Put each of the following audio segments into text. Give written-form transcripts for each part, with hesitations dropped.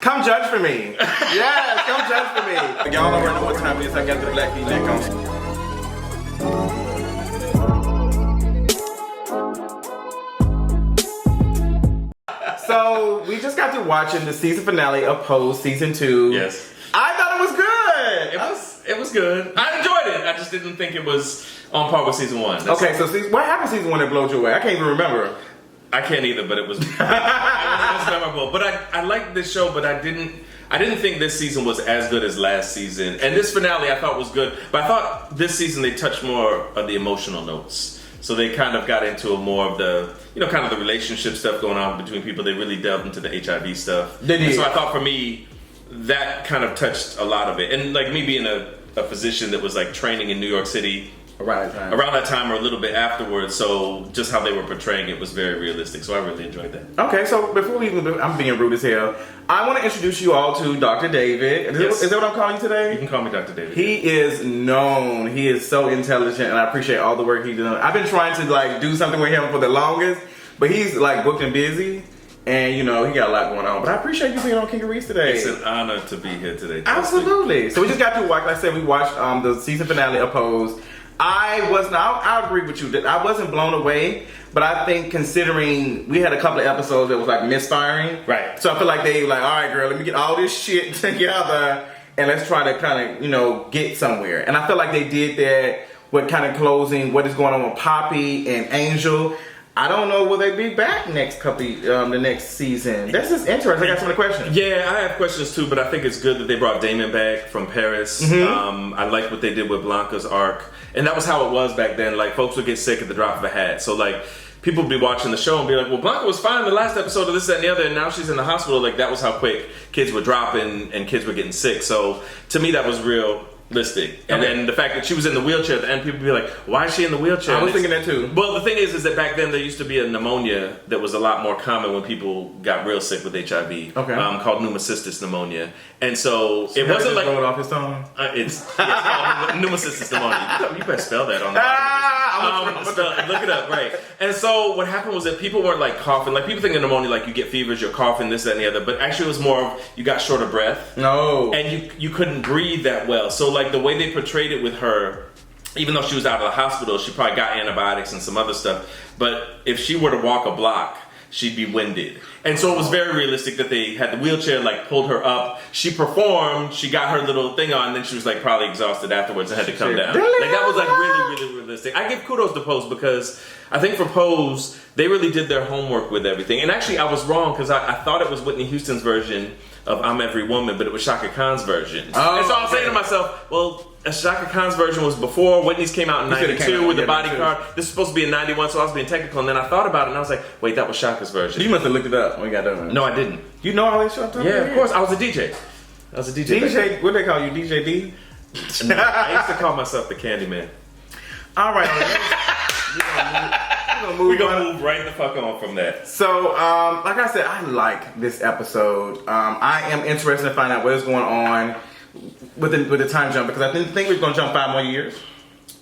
Come judge for me. Yes, come judge for me. Y'all already know what time it is. I got the black V-neck on. So we just got to watching the season finale of Pose season 2. Yes. I thought it was good. It was good. I enjoyed it. I just didn't think it was on par with season 1. Okay, so what happened season 1 that blowed you away? I can't even remember. I can't either, but it was, it was memorable. But I liked this show, but I didn't think this season was as good as last season. And this finale I thought was good, but I thought this season they touched more of the emotional notes. So they kind of got into more of the, kind of the relationship stuff going on between people. They really delved into the HIV stuff. And so I thought for me, that kind of touched a lot of it. And like me being a physician that was like training in New York City around that time or a little bit afterwards, so just how they were portraying it was very realistic. So I really enjoyed that. Okay, so before we even, I'm being rude as hell. I want to introduce you all to Dr. David. Is that what I'm calling you today? You can call me Dr. David. He is known. He is so intelligent, and I appreciate all the work he's done. I've been trying to like do something with him for the longest, but he's like booked and busy. And he got a lot going on. But I appreciate you being on King of Reese today. It's an honor to be here today. Absolutely. So we just got to watch, like I said, we watched the season finale of Pose. I agree with you that I wasn't blown away, but I think considering we had a couple of episodes that was like misfiring. Right. So I feel like they like, all right, girl, let me get all this shit together and let's try to kind of, get somewhere. And I feel like they did that with kind of closing what is going on with Poppy and Angel. I don't know, will they be back the next season? That's just interesting. I got some questions. Yeah, I have questions too, but I think it's good that they brought Damon back from Paris. Mm-hmm. I like what they did with Blanca's arc. And that was how it was back then. Like, folks would get sick at the drop of a hat. So, like, people would be watching the show and be like, well, Blanca was fine in the last episode of this, that, and the other, and now she's in the hospital. Like, that was how quick kids were dropping and kids were getting sick. So, to me, that was realistic. And then the fact that she was in the wheelchair at the end, people would be like, why is she in the wheelchair? I was thinking that too. Well, the thing is that back then there used to be a pneumonia that was a lot more common when people got real sick with HIV. Called pneumocystis pneummonia. And so it wasn't like throw it off his tongue. It's called pneumocystis pneumonia. You better spell that on the look it up, right? And so what happened was that people weren't like coughing. Like people think of pneumonia like you get fevers, you're coughing, this, that, and the other. But actually it was more of you got short of breath. No. And you couldn't breathe that well. So like the way they portrayed it with her, even though she was out of the hospital, she probably got antibiotics and some other stuff. But if she were to walk a block, she'd be winded. And so it was very realistic that they had the wheelchair, like pulled her up. She performed, she got her little thing on, and then she was like probably exhausted afterwards and had to come down. Like that was like really, really realistic. I give kudos to Pose because I think for Pose, they really did their homework with everything. And actually I was wrong because I thought it was Whitney Houston's version of I'm Every Woman, but it was Shaka Khan's version. Oh, and so I was saying to myself, well, Shaka Khan's version was before Whitney's came out in 92 with the bodyguard. This is supposed to be in 91, so I was being technical. And then I thought about it and I was like, wait, that was Shaka's version. You must have looked it up when you got done. No, I didn't. You know all this shit I'm talking about? Yeah, of course. I was a DJ. DJ, what do they call you? DJ D? No, I used to call myself the Candyman. All right. We're gonna move right the fuck on from that. So, like I said, I like this episode. I am interested to find out what is going on with the time jump because I think we're gonna jump 5 more years.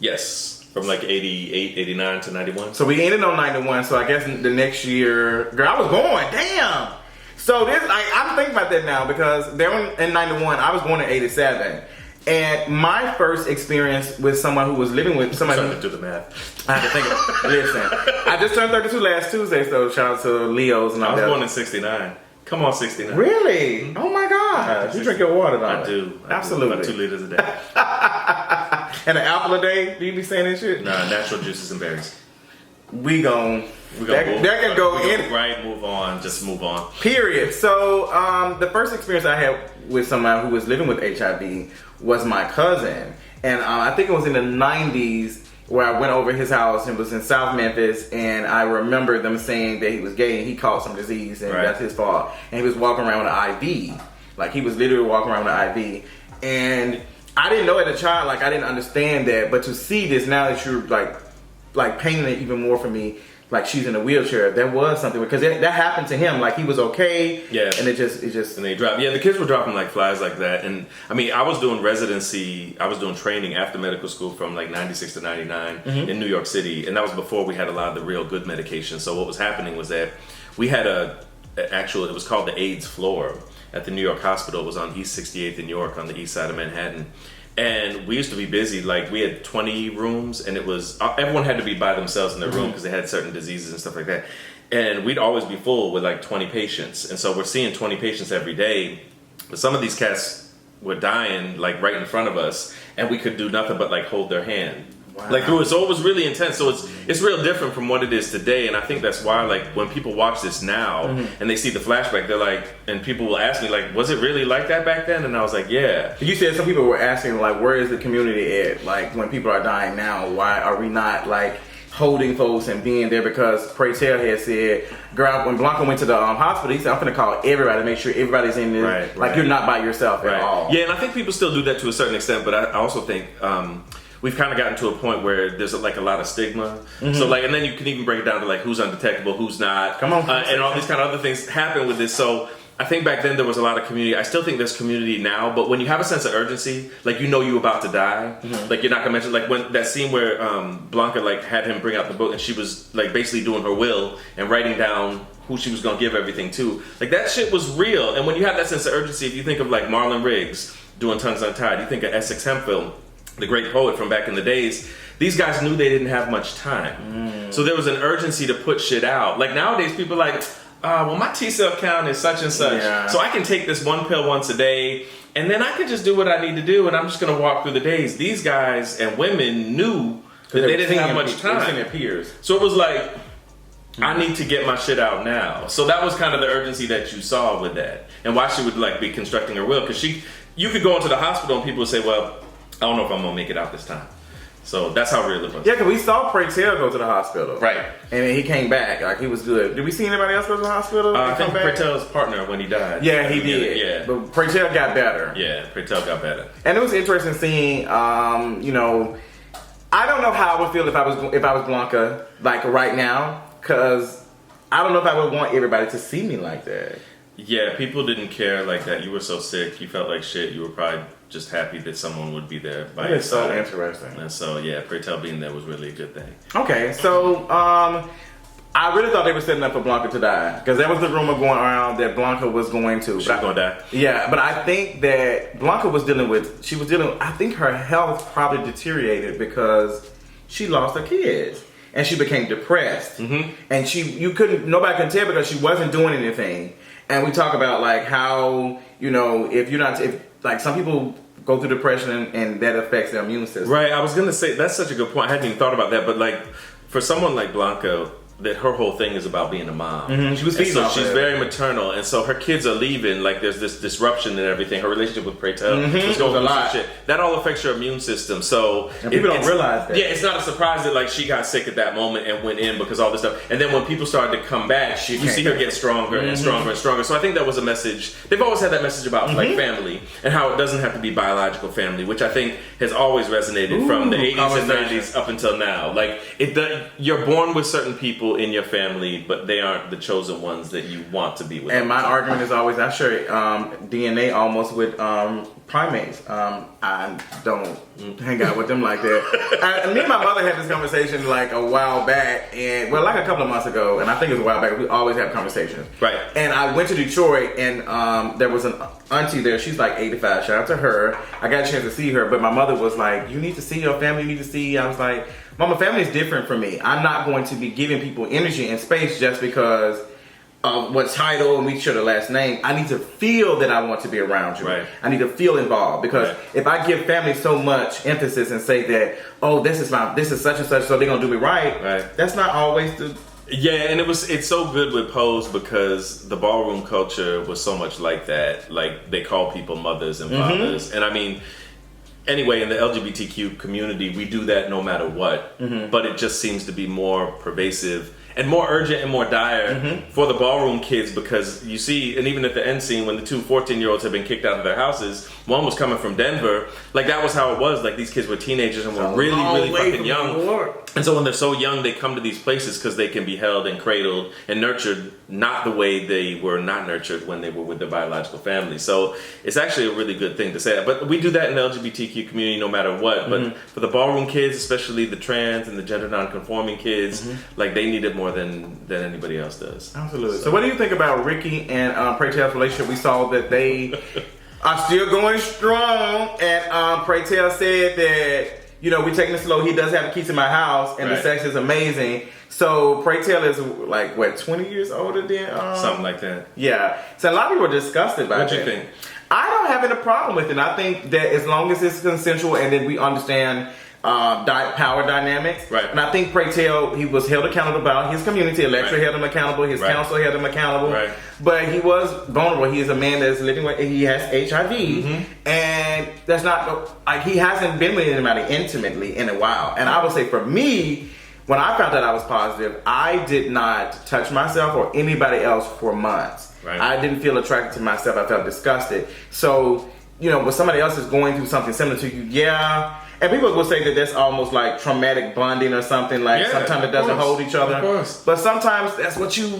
Yes, from like 88, 89 to 91. So we ended on 91. So I guess the next year, girl, I was born. Damn. So this, I'm thinking about that now because they were in 91. I was born in 87. And my first experience with someone who was living with somebody. I'm trying to do the math. I had to think of it. Listen, I just turned 32 last Tuesday, so shout out to Leo's and all that. I was born in 69. Come on, 69. Really? Mm-hmm. Oh my God. You drink your water, don't you? I do. Absolutely. About 2 liters a day. And an apple a day? Do you be saying that shit? Nah, natural juices and berries. We gon' move. That can go in. Right, move on. Just move on. Period. So, the first experience I had with someone who was living with HIV was my cousin. And I think it was in the 90s where I went over his house and was in South Memphis. And I remember them saying that he was gay and he caught some disease and that's his fault. And he was walking around with an IV. Like, he was literally walking around with an IV. And I didn't know as a child, like, I didn't understand that. But to see this now that you're, like painting it even more for me, like she's in a wheelchair, that was something because that happened to him. Like he was okay, yeah, and it just and they dropped. Yeah, the kids were dropping like flies like that. And I mean, I was doing residency, I was dodoing training after medical school from like 96 to 99 in New York City, and that was before we had a lot of the real good medication. So what was happening was that we had it was called the AIDS floor. at the New York hospital. It was on East 68th in New York, on the east side of Manhattan. And we used to be busy. Like, we had 20 rooms, and it was everyone had to be by themselves in their room because they had certain diseases and stuff like that. And we'd always be full with like 20 patients. And so we're seeing 20 patients every day. But some of these cats were dying like right in front of us, and we could do nothing but like hold their hand. Wow. Like through it. So it was really intense. So it's real different from what it is today. And I think that's why, like, when people watch this now and they see the flashback, they're like, and people will ask me, like, was it really like that back then? And I was like, yeah. You said some people were asking, like, where is the community at? Like, when people are dying now, why are we not, like, holding folks and being there? Because Portrayal had said, girl, when Blanca went to the hospital, he said, I'm going to call everybody to make sure everybody's in there. Like, you're not by yourself at all. Yeah, and I think people still do that to a certain extent, but I also think we've kind of gotten to a point where there's like a lot of stigma. So like, and then you can even break it down to like who's undetectable, who's not. Come on. And all these kind of other things happen with this. So I think back then there was a lot of community. I still think there's community now, but when you have a sense of urgency, like you know you're about to die, like you're not gonna mention, like when that scene where Blanca like had him bring out the book and she was like basically doing her will and writing down who she was gonna give everything to. Like that shit was real. And when you have that sense of urgency, if you think of like Marlon Riggs doing Tongues Untied, you think of Essex Hemphill, the great poet from back in the days. These guys knew they didn't have much time. So there was an urgency to put shit out. Like nowadays people are like, well, my T-cell count is such and such, so I can take this one pill once a day, and then I can just do what I need to do, and I'm just going to walk through the days. These guys and women knew that they didn't have much time. Their peers. So it was like, I need to get my shit out now. So that was kind of the urgency that you saw with that, and why she would like be constructing her will, because you could go into the hospital and people would say, well, I don't know if I'm going to make it out this time. So that's how real it was. Yeah, because we saw Portrayal go to the hospital. Right. And then he came back. Like, he was good. Did we see anybody else go to the hospital? I think Portrayal's partner when he died. Yeah, he did. Yeah. But Portrayal got better. Yeah, Portrayal got better. And it was interesting seeing, you know, I don't know how I would feel if I was Blanca, like, right now. Because I don't know if I would want everybody to see me like that. Yeah, people didn't care like that. You were so sick. You felt like shit. You were probably just happy that someone would be there by your side. So interesting. And so, yeah, Portrayal being there was really a good thing. Okay, so I really thought they were setting up for Blanca to die. Because that was the rumor going around that Blanca was going to. She was going to die? Yeah, but I think that Blanca was I think her health probably deteriorated because she lost her kids. And she became depressed. And nobody could tell because she wasn't doing anything. And we talk about like how, you know, if like some people go through depression and that affects their immune system. Right, I was going to say, that's such a good point. I hadn't even thought about that, but like for someone like Blanca, that her whole thing is about being a mom. She was feeding she's very maternal, and so her kids are leaving. Like there's this disruption and everything. Her relationship with Portrayal is going through some shit. That all affects her immune system. So and people don't realize that. Yeah, it's not a surprise that like she got sick at that moment and went in because all this stuff. And then when people started to come back, you see her get stronger and stronger and stronger. So I think that was a message. They've always had that message about like family and how it doesn't have to be biological family, which I think has always resonated from the 80s and 90s up until now. Like you're born with certain people in your family, but they aren't the chosen ones that you want to be with. And my argument is always, I share DNA almost with primates. I don't hang out with them like that. Me and my mother had this conversation like a while back, and like a couple of months ago, and I think it was a while back. We always have conversations. Right. And I went to Detroit, and there was an auntie there. She's like 85. Shout out to her. I got a chance to see her, but my mother was like, "You need to see your family. You need to see." I was like, Mama, family is different from me. I'm not going to be giving people energy and space just because of what title and we share the last name. I need to feel that I want to be around you. Right. I need to feel involved because if I give family so much emphasis and say that, oh, this is such and such, so they're gonna do me right. That's not always the. Yeah, and it's so good with Pose because the ballroom culture was so much like that. Like they call people mothers and fathers, and I mean. Anyway, in the LGBTQ community, we do that no matter what, but it just seems to be more pervasive and more urgent and more dire for the ballroom kids because you see, and even at the end scene when the two 14-year-olds have been kicked out of their houses, one was coming from Denver, like that was how it was, like these kids were teenagers and were really fucking young. And so when they're so young, they come to these places because they can be held and cradled and nurtured not the way they were not nurtured when they were with their biological family. So it's actually a really good thing to say that. But we do that in the LGBTQ community no matter what. But for the ballroom kids, especially the trans and the gender non-conforming kids, like they need it more than anybody else does. Absolutely. So what do you think about Ricky and Pray Tell's relationship? We saw that they are still going strong, and Pray Tell said that, you know, we're taking it slow. He does have the keys to my house, and the sex is amazing. So Pray Tell is like, what, 20 years older than something like that. Yeah. So a lot of people are disgusted by that. What do you think? I don't have any problem with it. I think that as long as it's consensual and then we understand power dynamics. Right. And I think Pray Tell, he was held accountable about his community. Alexa held him accountable. His counsel held him accountable. Right. But he was vulnerable. He is a man that's living with, he has HIV. And that's not, like, he hasn't been with anybody intimately in a while. And I would say for me, when I found out I was positive, I did not touch myself or anybody else for months. Right. I didn't feel attracted to myself. I felt disgusted. So, you know, when somebody else is going through something similar to you, and people will say that that's almost like traumatic bonding or something. Like sometimes it doesn't hold each other. Of course. But sometimes that's what your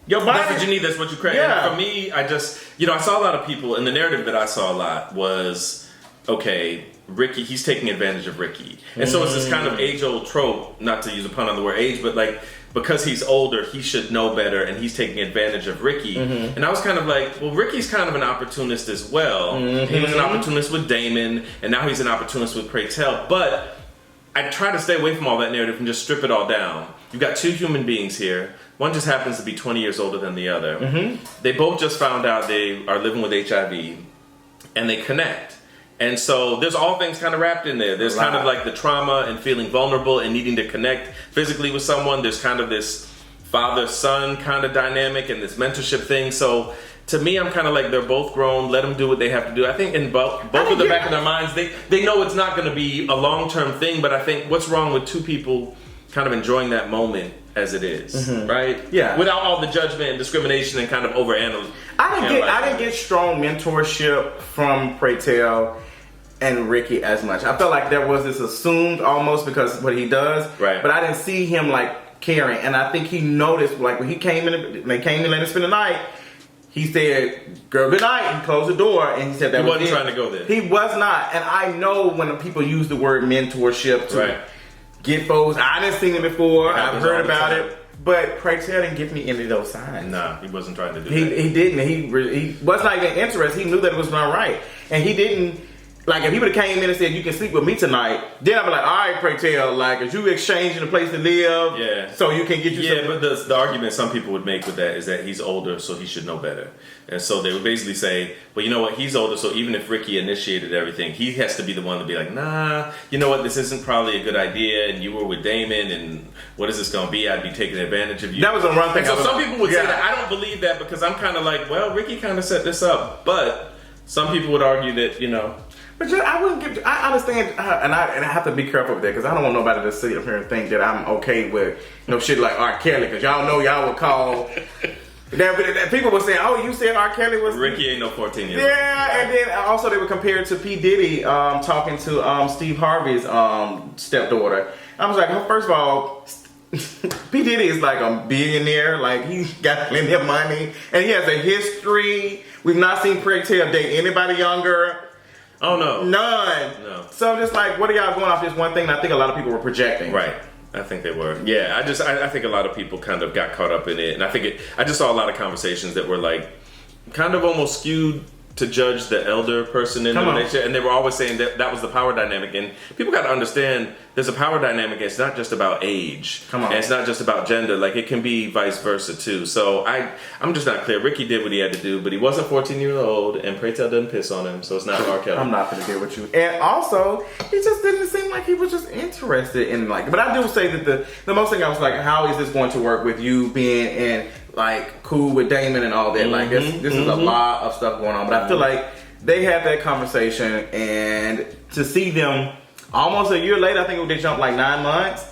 body. That's what you need. That's what you crave. Yeah. And for me, I just, you know, I saw a lot of people, and the narrative that I saw a lot was, okay, Ricky, he's taking advantage of Ricky. And so it's this kind of age-old trope, not to use a pun on the word age, but like, because he's older, he should know better, and he's taking advantage of Ricky. And I was kind of like, well, Ricky's kind of an opportunist as well. He was an opportunist with Damon, and now he's an opportunist with Pray Tell. But I try to stay away from all that narrative and just strip it all down. You've got two human beings here. One just happens to be 20 years older than the other. They both just found out they are living with HIV, and they connect. And so there's all things kind of wrapped in there. There's kind of like the trauma and feeling vulnerable and needing to connect physically with someone. There's kind of this father-son kind of dynamic and this mentorship thing. So to me, I'm kind of like, they're both grown. Let them do what they have to do. I think in both of the back of their minds, they know it's not going to be a long-term thing. But I think what's wrong with two people kind of enjoying that moment as it is, right? Yeah. Without all the judgment and discrimination and kind of overanalyzing. I didn't get strong mentorship from Pray Tell and Ricky as much. I felt like there was this assumed almost because of what he does. Right. But I didn't see him like caring. And I think he noticed, like when he came in, they came in, let us spend the night. He said, "Girl, good night," and closed the door. And he said that he wasn't trying to go there. He was not. And I know when people use the word mentorship to get folks. I didn't see it before. I've heard about it. But Pray Tell didn't give me any of those signs. Nah, he wasn't trying to do that. He didn't. He was not even interested. He knew that it was not right. And he didn't, like, if he would have came in and said, "You can sleep with me tonight," then I'd be like, "All right, Pray Tell, like, is you exchanging a place to live so you can get you some." But the argument some people would make with that is that he's older, so he should know better. And so they would basically say, well, you know what, he's older, so even if Ricky initiated everything, he has to be the one to be like, nah, you know what, this isn't probably a good idea, and you were with Damon, and what is this going to be? I'd be taking advantage of you. That was the wrong thing. And so some people would say that. I don't believe that because I'm kind of like, well, Ricky kind of set this up. But some people would argue that, you know. But I wouldn't give. I understand, and I have to be careful with that because I don't want nobody to sit up here and think that I'm okay with shit like R. Kelly, because y'all know y'all would call. That people were saying, "Oh, you said R. Kelly was Ricky ain't no 14 years old." Yeah, and then also they were compared to P. Diddy talking to Steve Harvey's stepdaughter. I was like, well, first of all, P. Diddy is like a billionaire. Like, he got plenty of money, and he has a history. We've not seen Pray Tell date anybody younger. Oh no, none. No. So I'm just like, what are y'all going off this one thing? And I think a lot of people were projecting. Right. I think they were. Yeah, I think a lot of people kind of got caught up in it. And I just saw a lot of conversations that were like kind of almost skewed to judge the elder person in the relationship. And they were always saying that was the power dynamic. And people got to understand there's a power dynamic. It's not just about age. And it's not just about gender. Like, it can be vice versa too. So I'm just not clear. Ricky did what he had to do, but he wasn't 14 years old, and Pray Tell doesn't piss on him. So it's not R. Kelly. I'm not going to deal with you. And also, he just didn't seem like he was just interested in, like, but I do say that the most thing I was like, how is this going to work with you being in, like, cool with Damon and all that? Like, this is a lot of stuff going on. But I feel like they had that conversation, and to see them almost a year later, I think they jumped like 9 months,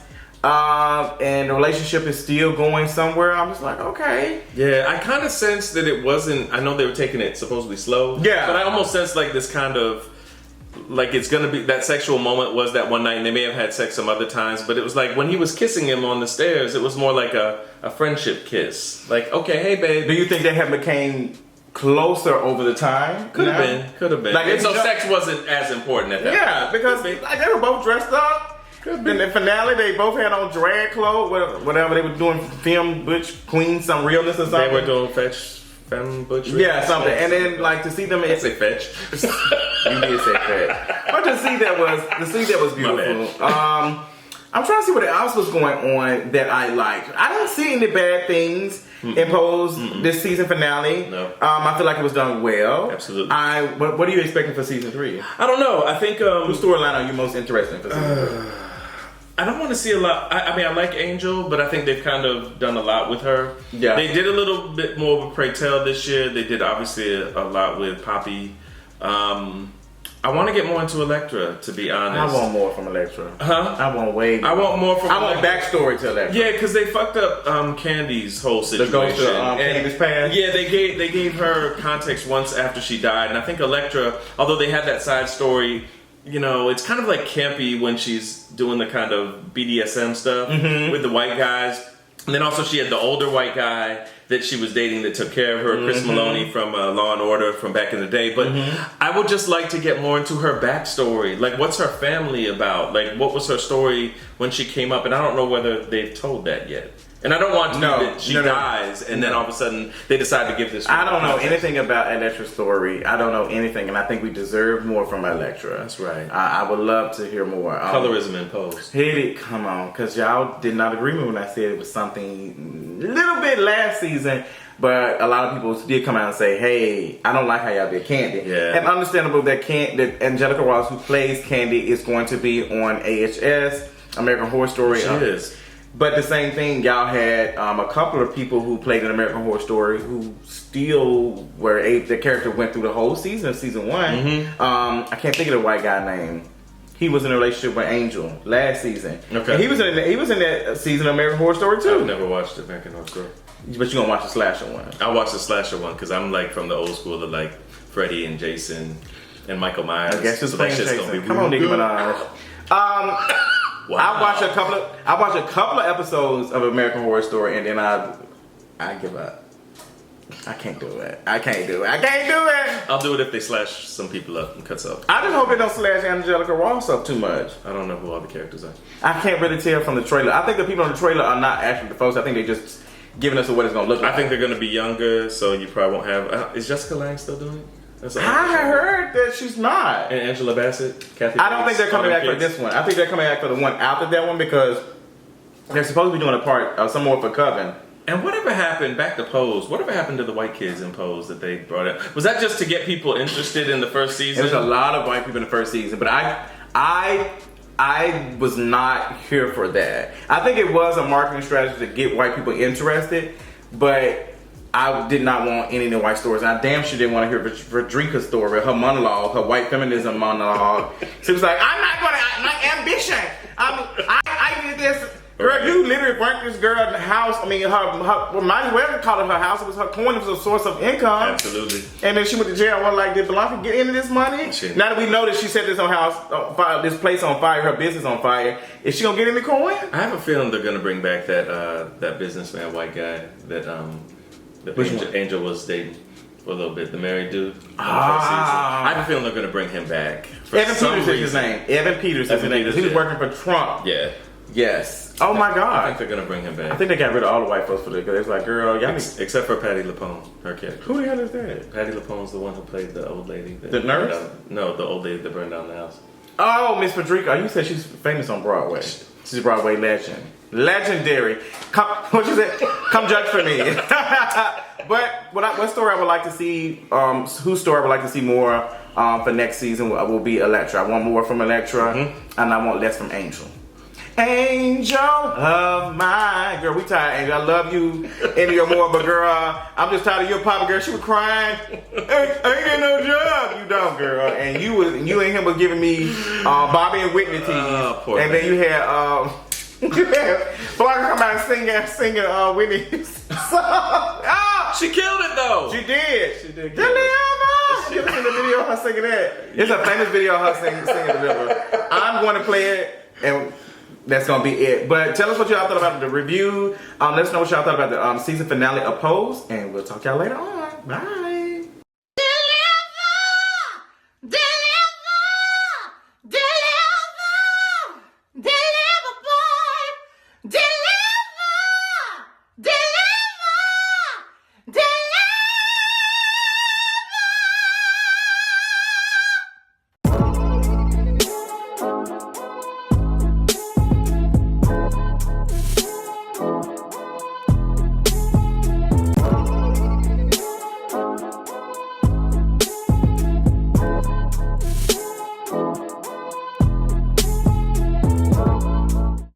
and the relationship is still going somewhere. I'm just like, okay. Yeah, I kind of sensed that it wasn't, I know they were taking it supposedly slow. Yeah. But I almost sensed like this kind of like it's gonna be that sexual moment was that one night, and they may have had sex some other times, but it was like when he was kissing him on the stairs, it was more like a friendship kiss. Like, okay, hey babe. Do you think they have became closer over the time? Could have been. Like, and so sex wasn't as important at that yeah, point. because like they were both dressed up. In the finale, they both had on drag clothes, whatever they were doing, film butch queen, some realness or something. They were doing fetch. Yeah, something, and then like to see them. I say fetch. You did say fetch, but to see that was beautiful. I'm trying to see what else was going on that I liked. I don't see any bad things imposed this season finale. No. I feel like it was done well. Absolutely. What are you expecting for season 3? I don't know. I think whose storyline are you most interested in for season 3? I don't want to see a lot. I mean, I like Angel, but I think they've kind of done a lot with her. Yeah. They did a little bit more of a portrayal this year. They did obviously a lot with Poppy. I want to get more into Elektra, to be honest. I want more from Elektra. Huh? I want way more. I want more from I want backstory to Elektra. Yeah, because they fucked up Candy's whole situation. The ghost of Candy's past? Yeah, they gave her context once after she died. And I think Elektra, although they had that side story, you know, it's kind of like campy when she's doing the kind of BDSM stuff with the white guys. And then also she had the older white guy that she was dating that took care of her, Chris Maloney from Law and Order from back in the day. But I would just like to get more into her backstory. Like, what's her family about? Like, what was her story when she came up? And I don't know whether they've told that yet. And I don't want to be that she dies and then all of a sudden they decide to give this. I don't know anything about Elektra's story. I don't know anything, and I think we deserve more from Elektra. That's right. I would love to hear more. Colorism imposed. Hit it, come on, because y'all did not agree with me when I said it was something a little bit last season. But a lot of people did come out and say, "Hey, I don't like how y'all did Candy." Yeah. And understandable that Angelica Ross, who plays Candy, is going to be on AHS, American Horror Story. She is. But the same thing, y'all had a couple of people who played in American Horror Story who still were the character went through the whole season of season 1. I can't think of the white guy name. He was in a relationship with Angel last season. Okay. And he was in that season of American Horror Story too. I've never watched American Horror Story. But you're gonna watch the slasher one. I watched the slasher one because I'm like from the old school of like Freddy and Jason and Michael Myers. I guess just so playing Jason. Come on, Nicki Minaj. Wow. I watched a couple of episodes of American Horror Story, and then I give up. I can't do it. I'll do it if they slash some people up and cuts up. I just hope they don't slash Angelica Ross up too much. I don't know who all the characters are. I can't really tell from the trailer. I think the people on the trailer are not actually the folks. I think they just giving us what it's going to look like. I think they're going to be younger, so you probably won't have... is Jessica Lange still doing it? I heard that she's not. And Angela Bassett, Kathy I don't think they're coming back for this one. I think they're coming back for the one after that one because they're supposed to be doing a part, some more for Coven. And whatever happened, back to Pose, whatever happened to the white kids in Pose that they brought in? Was that just to get people interested in the first season? There was a lot of white people in the first season, but I was not here for that. I think it was a marketing strategy to get white people interested, but I did not want any of the white stories. And I damn sure didn't want to hear Verdrika's story, her monologue, her white feminism monologue. She was like, I'm not going to, my ambition. I did this. Girl, you literally burnt this girl in the house. I mean, well, might as well call it her house. It was her coin. It was a source of income. Absolutely. And then she went to jail. Well, like, did Blanca get into this money? Shit. Now that we know that she set this this place on fire, her business on fire, is she gonna get any coin? I have a feeling they're gonna bring back that businessman white guy that Angel was dating for a little bit, the married dude. I have a feeling they're gonna bring him back. Evan Peters is his name. Evan Peters is his name. He was working for Trump. Yeah. Yes. Oh my God. I think they're gonna bring him back. I think they got rid of all the white folks for this because it's like, girl, y'all except for Patti LuPone, her character. Who the hell is that? Patti LuPone's the one who played the old lady. The nurse? No, the old lady that burned down the house. Oh, Miss Frederica. You said she's famous on Broadway. She's a Broadway legend. Legendary. What you said? Come judge for me. But what story I would like to see, whose story I would like to see more for next season will be Elektra. I want more from Elektra, and I want less from Angel. Angel of mine. Girl, we tired, Angel. I love you into your more, but girl, I'm just tired of your papa, girl. She was crying. I ain't getting no job. You don't, girl. And you and him was giving me Bobby and Whitney teas. And then you had Blanca come out and singing Whitney's song. She killed it though. She did. She did. Deliver. You ever seen the video of her singing that. It's a famous video of her singing the river. I'm going to play it, and that's going to be it. But tell us what y'all thought about the review. Let us know what y'all thought about the season finale of Pose, and we'll talk to y'all later on. Bye.